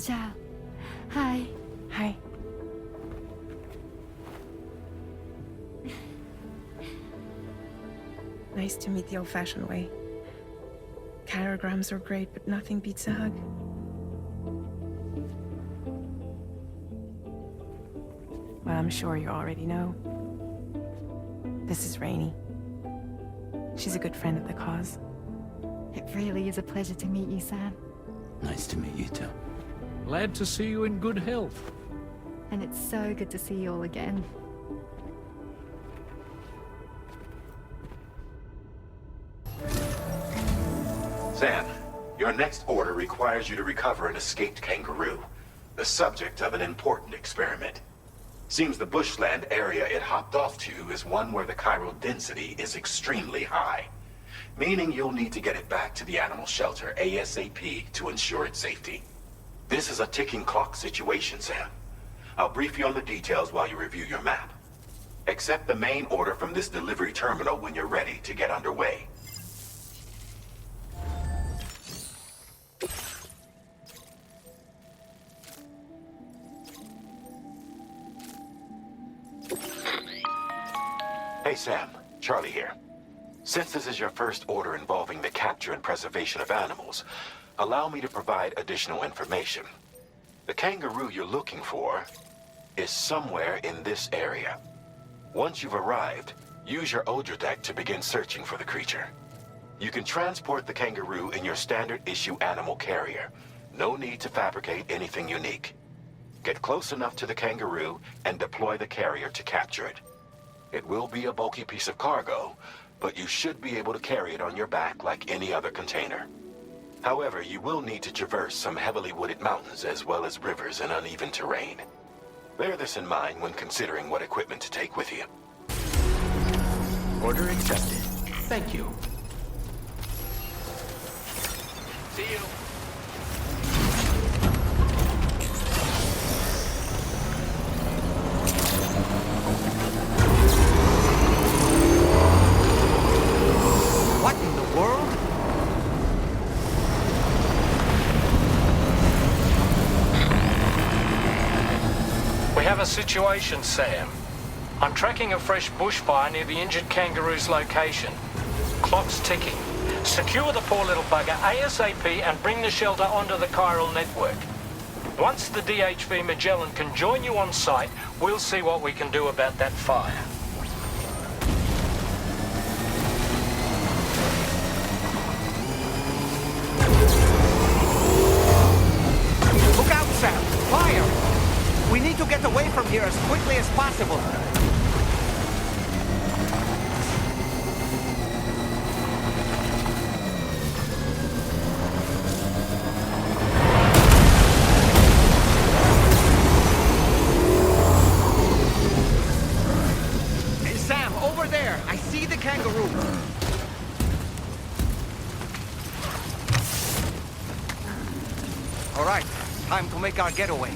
맞아. Hi. Hi. Nice to meet the old-fashioned way. Carograms are great, but nothing beats a hug. Well, I'm sure you already know. This is Rainey. She's a good friend of the cause. It really is a pleasure to meet you, Sam. Nice to meet you too. Glad to see you in good health. And it's so good to see you all again. Sam, your next order requires you to recover an escaped kangaroo, the subject of an important experiment. Seems the bushland area it hopped off to is one where the chiral density is extremely high, meaning you'll need to get it back to the animal shelter ASAP to ensure its safety. This is a ticking clock situation, Sam. I'll brief you on the details while you review your map. Accept the main order from this delivery terminal when you're ready to get underway. Hey Sam, Charlie here. Since this is your first order involving the capture and preservation of animals, allow me to provide additional information. The kangaroo you're looking for is somewhere in this area. Once you've arrived, use your Odra deck to begin searching for the creature. You can transport the kangaroo in your standard issue animal carrier. No need to fabricate anything unique. Get close enough to the kangaroo and deploy the carrier to capture it. It will be a bulky piece of cargo, but you should be able to carry it on your back like any other container. However, you will need to traverse some heavily wooded mountains as well as rivers and uneven terrain. Bear this in mind when considering what equipment to take with you. Order accepted. Thank you. See you. What in the world? We have a situation, Sam. I'm tracking a fresh bushfire near the injured kangaroo's location. Clock's ticking. Secure the poor little bugger ASAP and bring the shelter onto the chiral network. Once the DHV Magellan can join you on site, we'll see what we can do about that fire. Look out, Sam! Fire! We need to get away from here as quickly as possible. Hey, Sam, over there! I see the kangaroo! All right, time to make our getaway.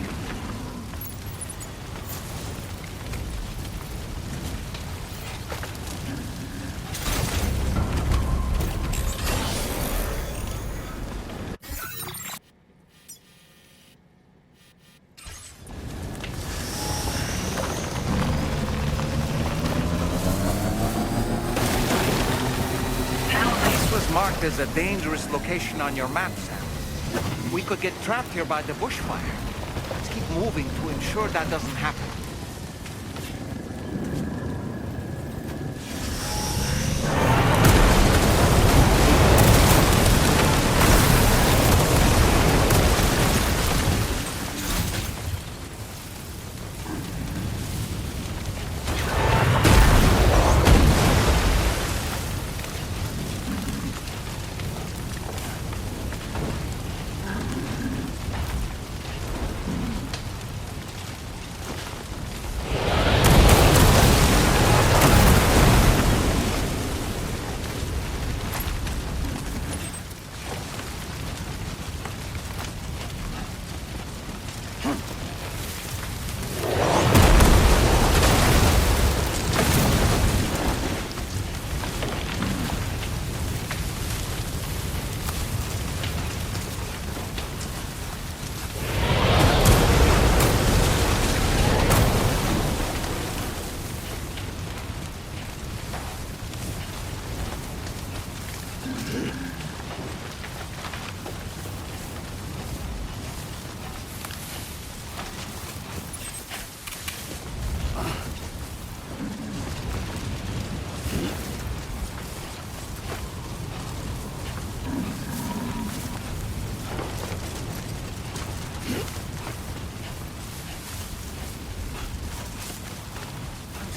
This was marked as a dangerous location on your map, Sam. We could get trapped here by the bushfire. Let's keep moving to ensure that doesn't happen.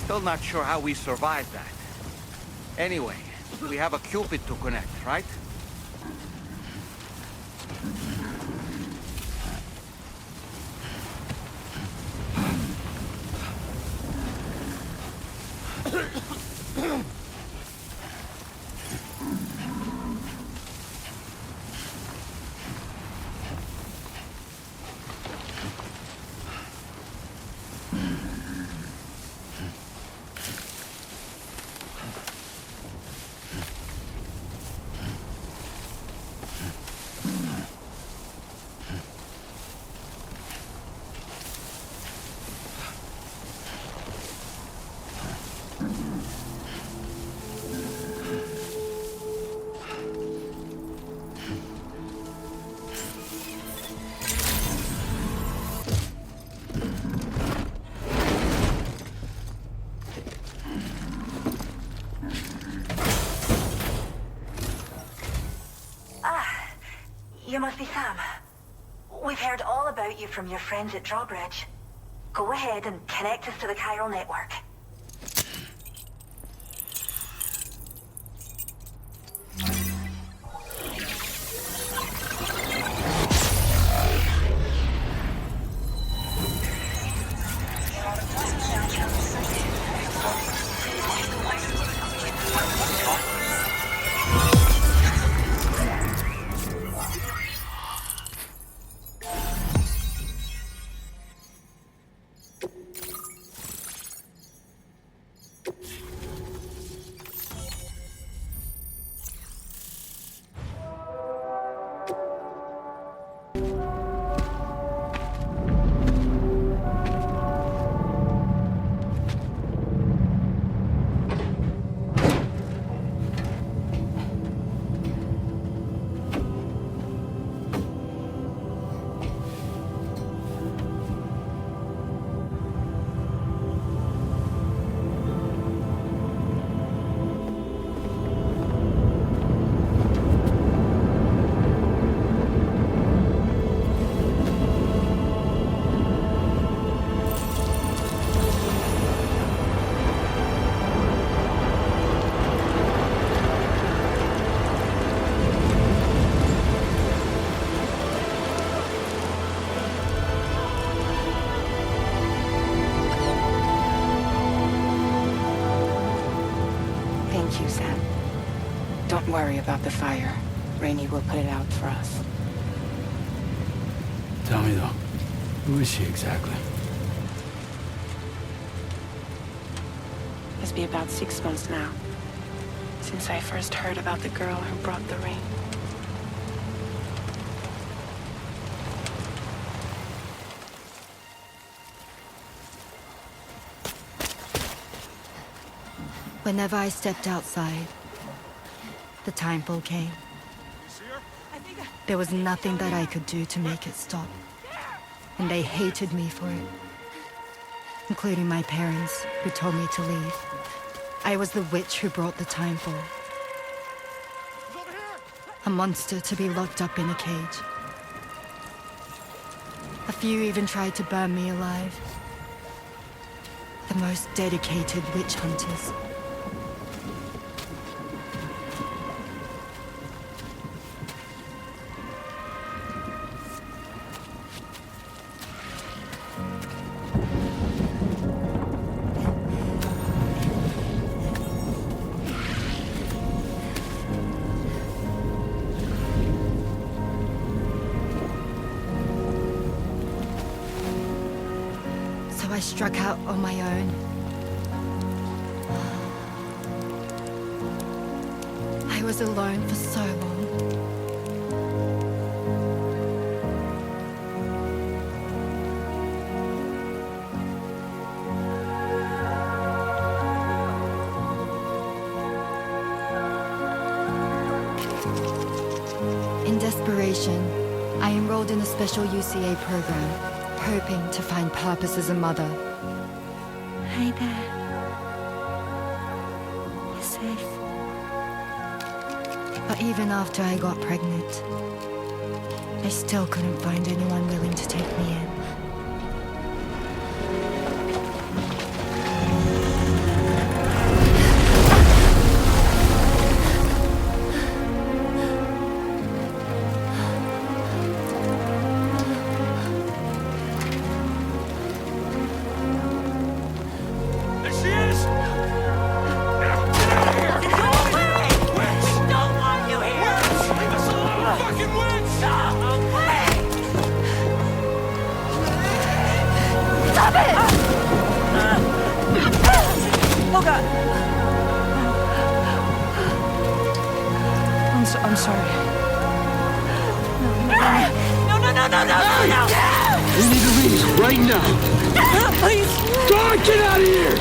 Still not sure how we survived that. Anyway, we have a Cupid to connect, right? You must be Sam. We've heard all about you from your friends at Drawbridge. Go ahead and connect us to the chiral network. Thank you, Sam. Don't worry about the fire. Rainey will put it out for us. Tell me though, who is she exactly? It's been about 6 months now, since I first heard about the girl who brought the ring. Whenever I stepped outside, the time fall came. There was nothing that I could do to make it stop. And they hated me for it. Including my parents, who told me to leave. I was the witch who brought the time fall. A monster to be locked up in a cage. A few even tried to burn me alive. The most dedicated witch hunters. I struck out on my own. I was alone for so long. desperation, I enrolled in a special UCA program, hoping to find purpose as a mother. Hi there. You're safe. But even after I got pregnant, I still couldn't find anyone willing to take me in. I'm sorry. No! We need to leave right now. Please! God, get out of here!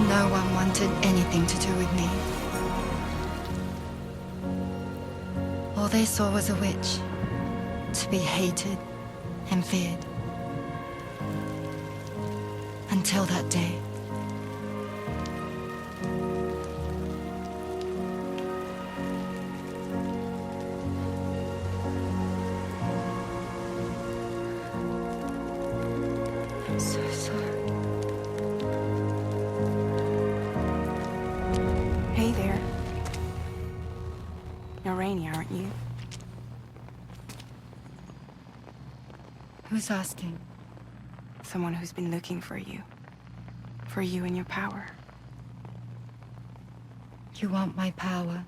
No one wanted anything to do with me. All they saw was a witch, to be hated and feared. Until that day. I'm so sorry. Hey there. You're Rainy, aren't you? Who's asking? Someone who's been looking for you. For you and your power. You want my power?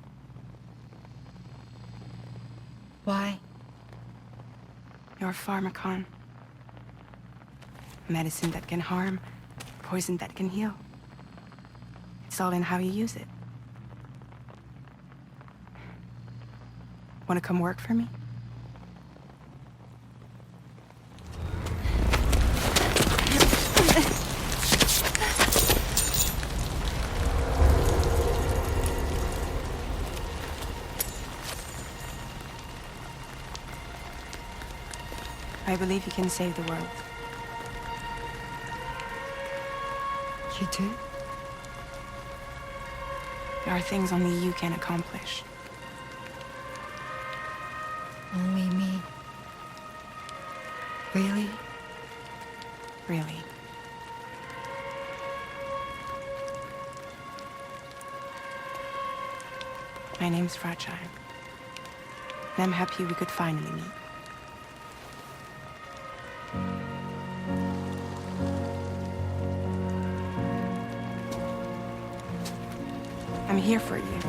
Why? You're a pharmacon. Medicine that can harm, poison that can heal. It's all in how you use it. Want to come work for me? I believe you can save the world. You do? There are things only you can accomplish. Only me. Really? Really. My name's Fragile. And I'm happy we could finally meet. I'm here for you.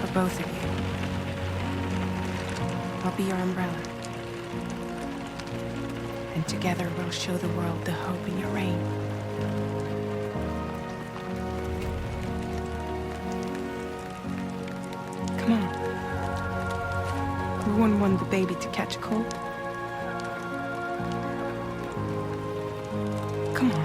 For both of you. I'll be your umbrella. And together we'll show the world the hope in your reign. Come on. We wouldn't want the baby to catch a cold. Come on.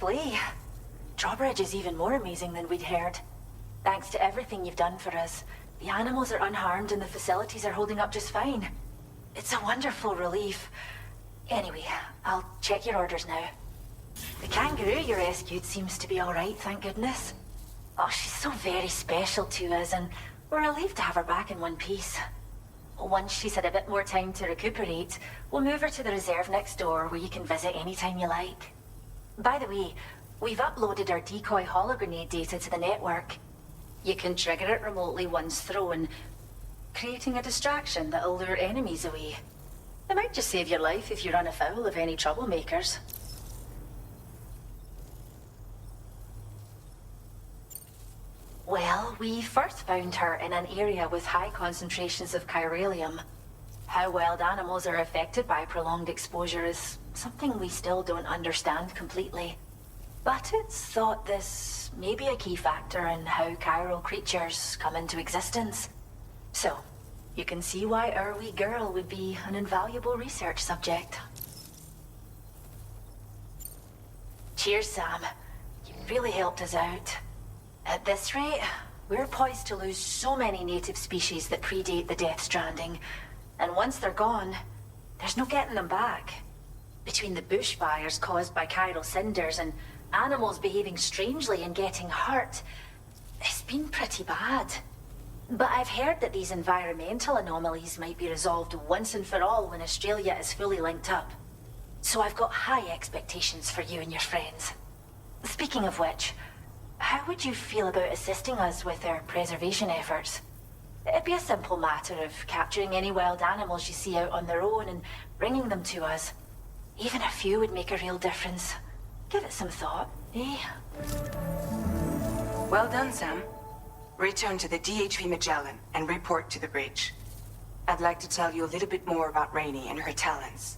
display. Drawbridge is even more amazing than we'd heard. Thanks to everything you've done for us, the animals are unharmed and the facilities are holding up just fine. It's a wonderful relief. Anyway, I'll check your orders now. The kangaroo you rescued seems to be all right, thank goodness. Oh, she's so very special to us, and we're relieved to have her back in one piece. Once she's had a bit more time to recuperate, we'll move her to the reserve next door where you can visit anytime you like. By the way, we've uploaded our decoy hologrenade data to the network. You can trigger it remotely once thrown, creating a distraction that'll lure enemies away. It might just save your life if you run afoul of any troublemakers. Well, we first found her in an area with high concentrations of chiralium. How wild animals are affected by prolonged exposure is something we still don't understand completely. But it's thought this may be a key factor in how chiral creatures come into existence. So, you can see why our wee girl would be an invaluable research subject. Cheers, Sam. You really helped us out. At this rate, we're poised to lose so many native species that predate the Death Stranding. And once they're gone, there's no getting them back. Between the bushfires caused by chiral cinders and animals behaving strangely and getting hurt, it's been pretty bad. But I've heard that these environmental anomalies might be resolved once and for all when Australia is fully linked up. So I've got high expectations for you and your friends. Speaking of which, how would you feel about assisting us with our preservation efforts? It'd be a simple matter of capturing any wild animals you see out on their own and bringing them to us. Even a few would make a real difference. Give it some thought, eh? Well done, Sam. Return to the DHV Magellan and report to the bridge. I'd like to tell you a little bit more about Rainey and her talents.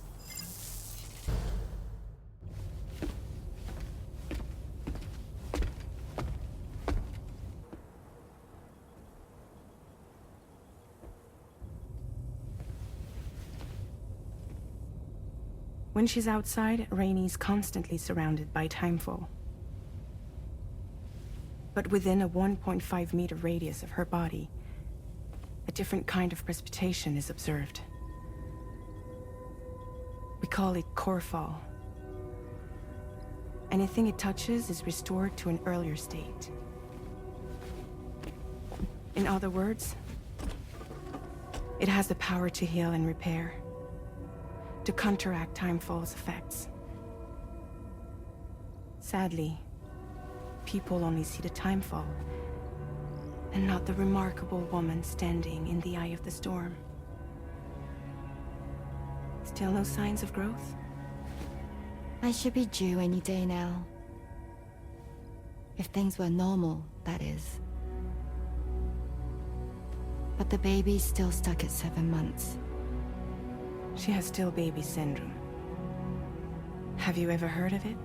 When she's outside, Rainey's constantly surrounded by timefall. But within a 1.5-meter radius of her body, a different kind of precipitation is observed. We call it core fall. Anything it touches is restored to an earlier state. In other words, it has the power to heal and repair, to counteract timefall's effects. Sadly, people only see the timefall, and not the remarkable woman standing in the eye of the storm. Still no signs of growth? I should be due any day now. If things were normal, that is. But the baby's still stuck at 7 months. She has still baby syndrome. Have you ever heard of it?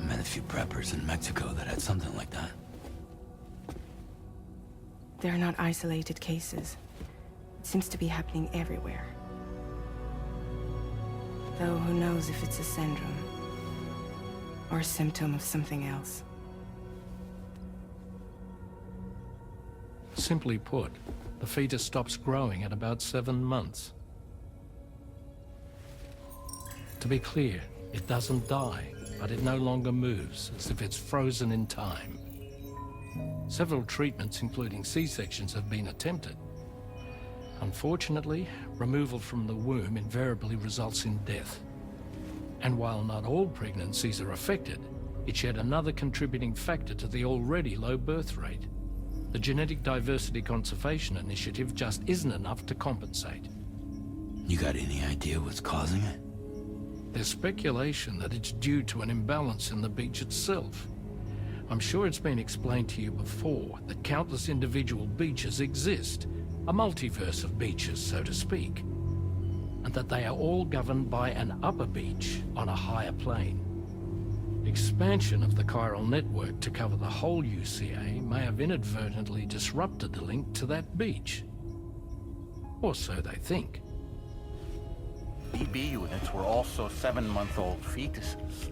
I met a few preppers in Mexico that had something like that. They're not isolated cases. It seems to be happening everywhere. Though who knows if it's a syndrome or a symptom of something else. Simply put, the fetus stops growing at about 7 months. To be clear, it doesn't die, but it no longer moves, as if it's frozen in time. Several treatments, including C-sections, have been attempted. Unfortunately, removal from the womb invariably results in death. And while not all pregnancies are affected, it's yet another contributing factor to the already low birth rate. The Genetic Diversity Conservation Initiative just isn't enough to compensate. You got any idea what's causing it? There's speculation that it's due to an imbalance in the beach itself. I'm sure it's been explained to you before that countless individual beaches exist, a multiverse of beaches, so to speak, and that they are all governed by an upper beach on a higher plane. Expansion of the chiral network to cover the whole UCA may have inadvertently disrupted the link to that beach. Or so they think. BB units were also 7-month-old fetuses.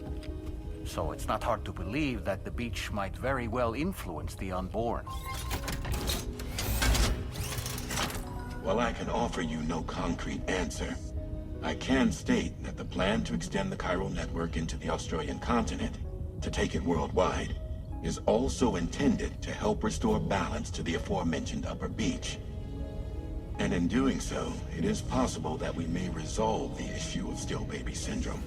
So it's not hard to believe that the beach might very well influence the unborn. While I can offer you no concrete answer, I can state that the plan to extend the chiral network into the Australian continent, to take it worldwide, is also intended to help restore balance to the aforementioned upper beach. And in doing so, it is possible that we may resolve the issue of still baby syndrome.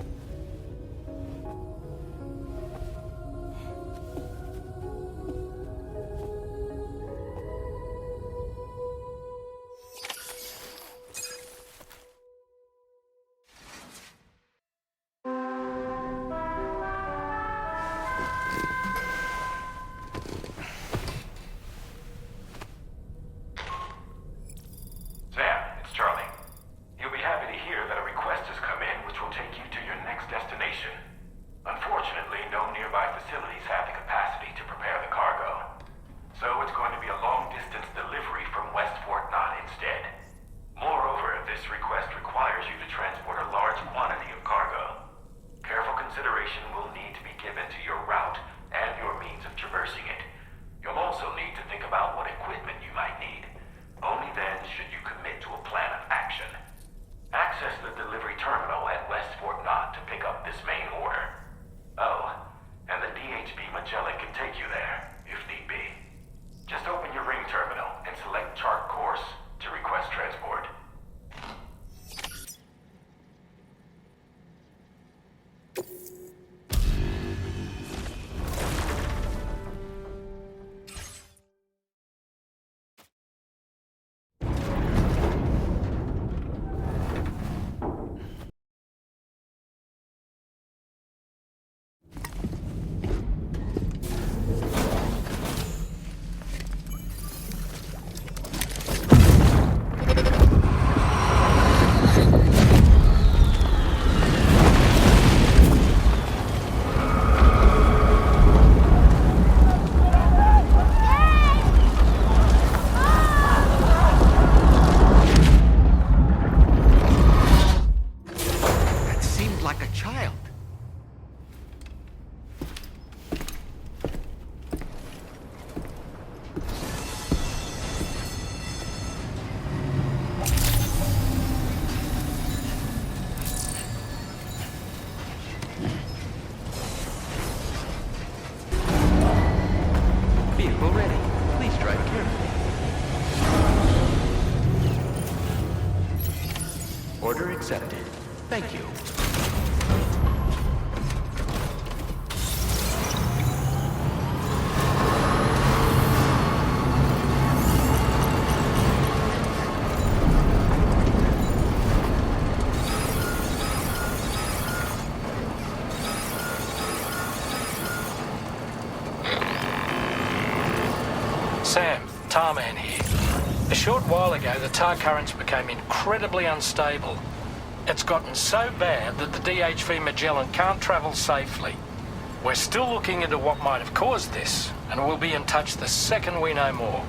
Order accepted. Thank you. Sam, Tarman here. A short while ago, the tar currents became incredibly unstable. It's gotten so bad that the DHV Magellan can't travel safely. We're still looking into what might have caused this, and we'll be in touch the second we know more.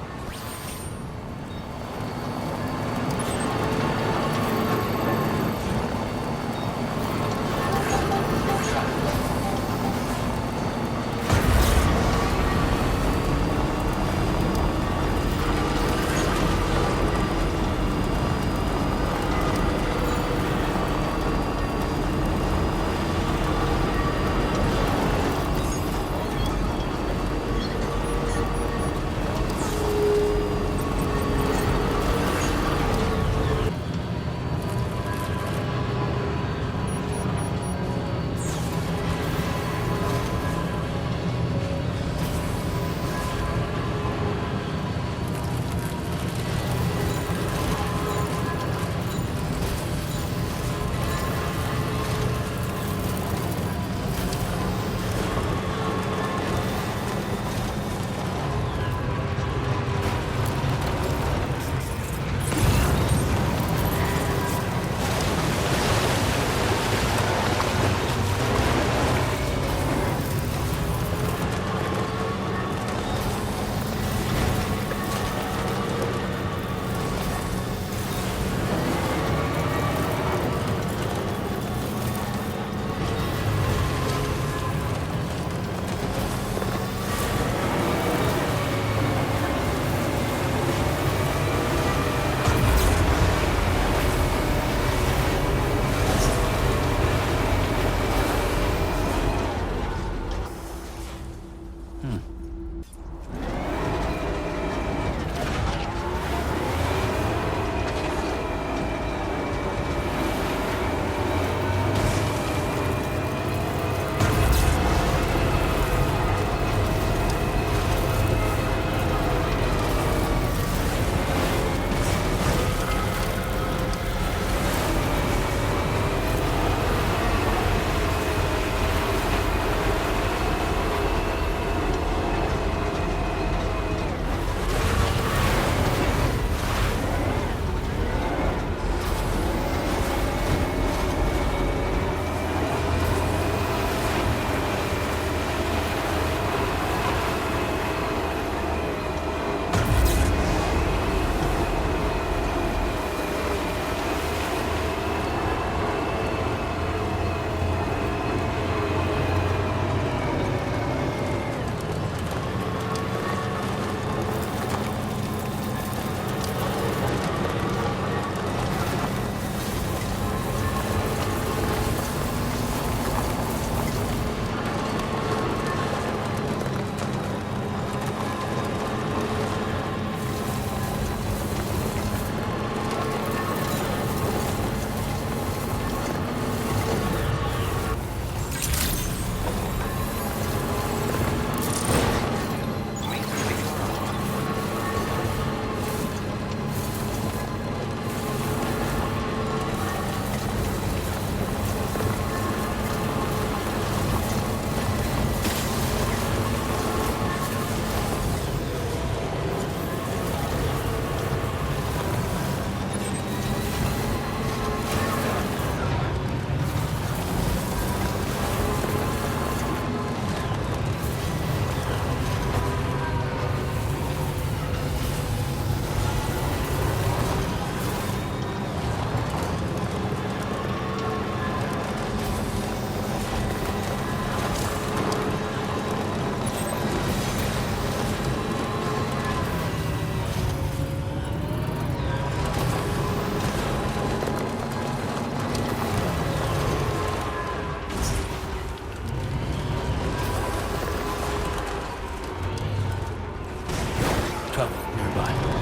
cover nearby.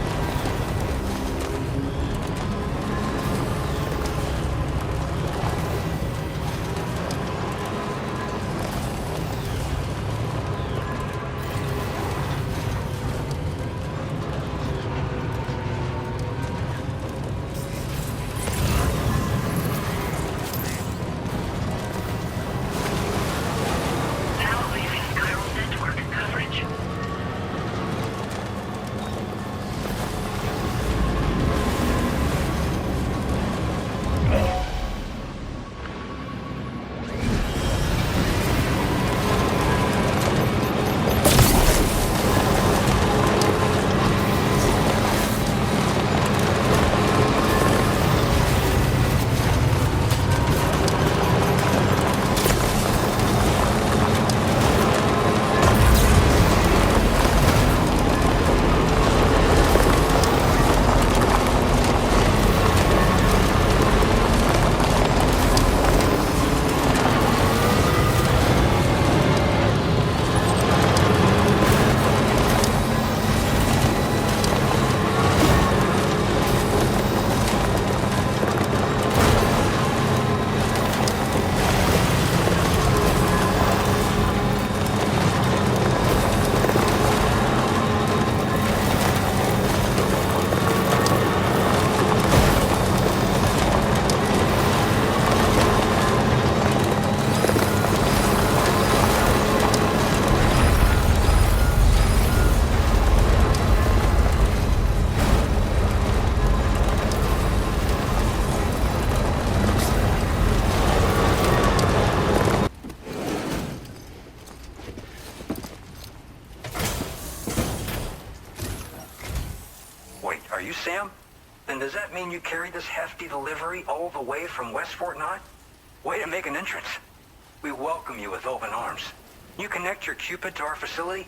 Sam? Then does that mean you carried this hefty delivery all the way from West Fort Knott? Way to make an entrance. We welcome you with open arms. You connect your Cupid to our facility?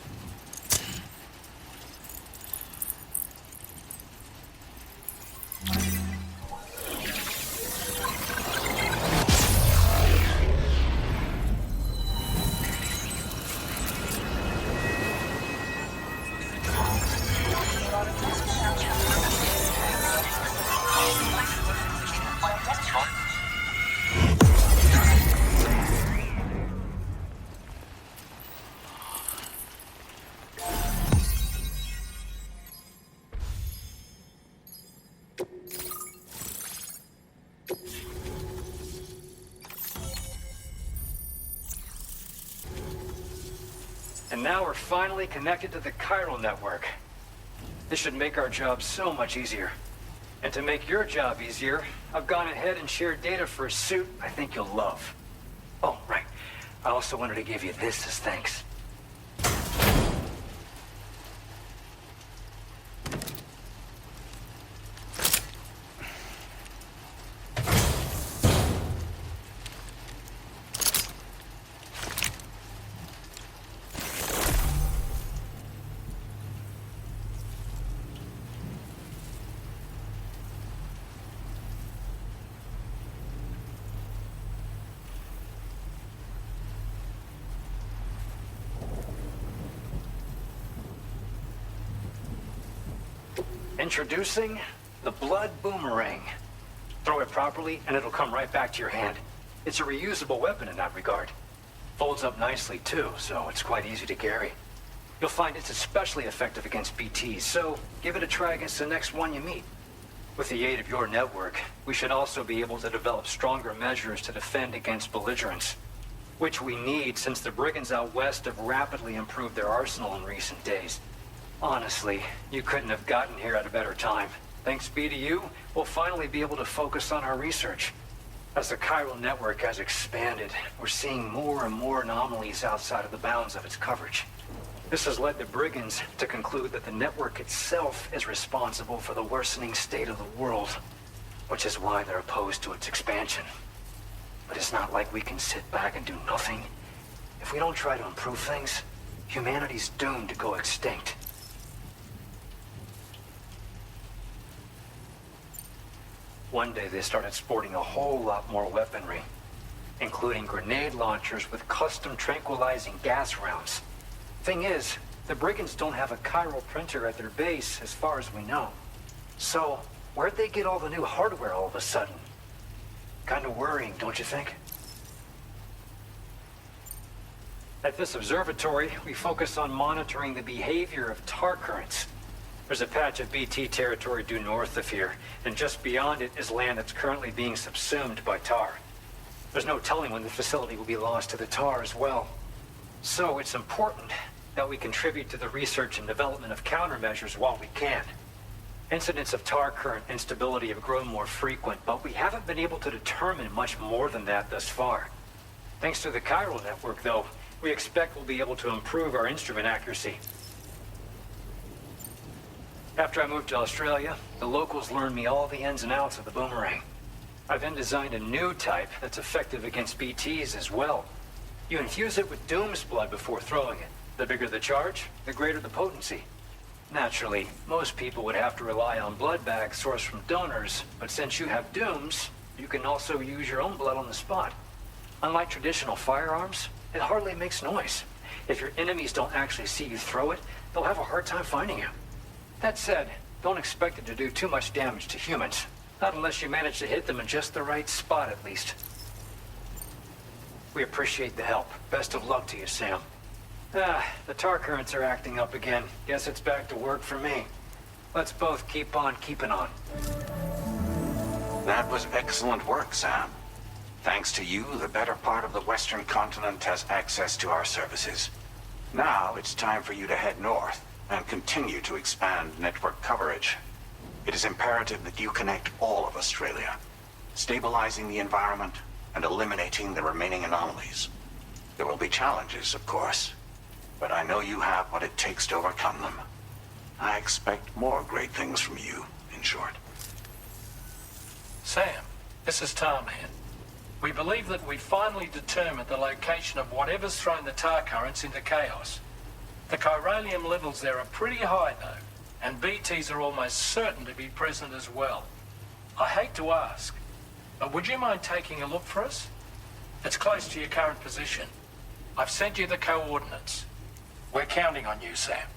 And now we're finally connected to the chiral network. This should make our job so much easier. And to make your job easier, I've gone ahead and shared data for a suit I think you'll love. Oh, right. I also wanted to give you this as thanks. Introducing the Blood Boomerang. Throw it properly and it'll come right back to your hand. It's a reusable weapon in that regard. Folds up nicely too, so it's quite easy to carry. You'll find it's especially effective against BTs, so give it a try against the next one you meet. With the aid of your network, we should also be able to develop stronger measures to defend against belligerents, which we need since the brigands out west have rapidly improved their arsenal in recent days. Honestly, you couldn't have gotten here at a better time. Thanks be to you, we'll finally be able to focus on our research. As the chiral network has expanded, we're seeing more and more anomalies outside of the bounds of its coverage. This has led the brigands to conclude that the network itself is responsible for the worsening state of the world, which is why they're opposed to its expansion. But it's not like we can sit back and do nothing. If we don't try to improve things, humanity's doomed to go extinct. One day they started sporting a whole lot more weaponry, including grenade launchers with custom tranquilizing gas rounds. Thing is, The brigands don't have a chiral printer at their base, as far as we know. So, where'd they get all the new hardware all of a sudden? Kind of worrying, don't you think? At this observatory, we focus on monitoring the behavior of tar currents. There's a patch of BT territory due north of here, and just beyond it is land that's currently being subsumed by tar. There's no telling when the facility will be lost to the tar as well. So it's important that we contribute to the research and development of countermeasures while we can. Incidents of tar current instability have grown more frequent, but we haven't been able to determine much more than that thus far. Thanks to the chiral network, though, we expect we'll be able to improve our instrument accuracy. After I moved to Australia, the locals learned me all the ins and outs of the boomerang. I then designed a new type that's effective against BTs as well. You infuse it with Doom's blood before throwing it. The bigger the charge, the greater the potency. Naturally, most people would have to rely on blood bags sourced from donors, but since you have Doom's, you can also use your own blood on the spot. Unlike traditional firearms, it hardly makes noise. If your enemies don't actually see you throw it, they'll have a hard time finding you. That said, don't expect it to do too much damage to humans. Not unless you manage to hit them in just the right spot, at least. We appreciate the help. Best of luck to you, Sam. The tar currents are acting up again. Guess it's back to work for me. Let's both keep on keeping on. That was excellent work, Sam. Thanks to you, the better part of the Western continent has access to our services. Now it's time for you to head north and continue to expand network coverage. It is imperative that you connect all of Australia, stabilizing the environment and eliminating the remaining anomalies. There will be challenges, of course, but I know you have what it takes to overcome them. I expect more great things from you, in short. Sam, this is Tom here. We believe that we finally determined the location of whatever's thrown the tar currents into chaos. The chiralium levels there are pretty high, though, and BTs are almost certain to be present as well. I hate to ask, but would you mind taking a look for us? It's close to your current position. I've sent you the coordinates. We're counting on you, Sam.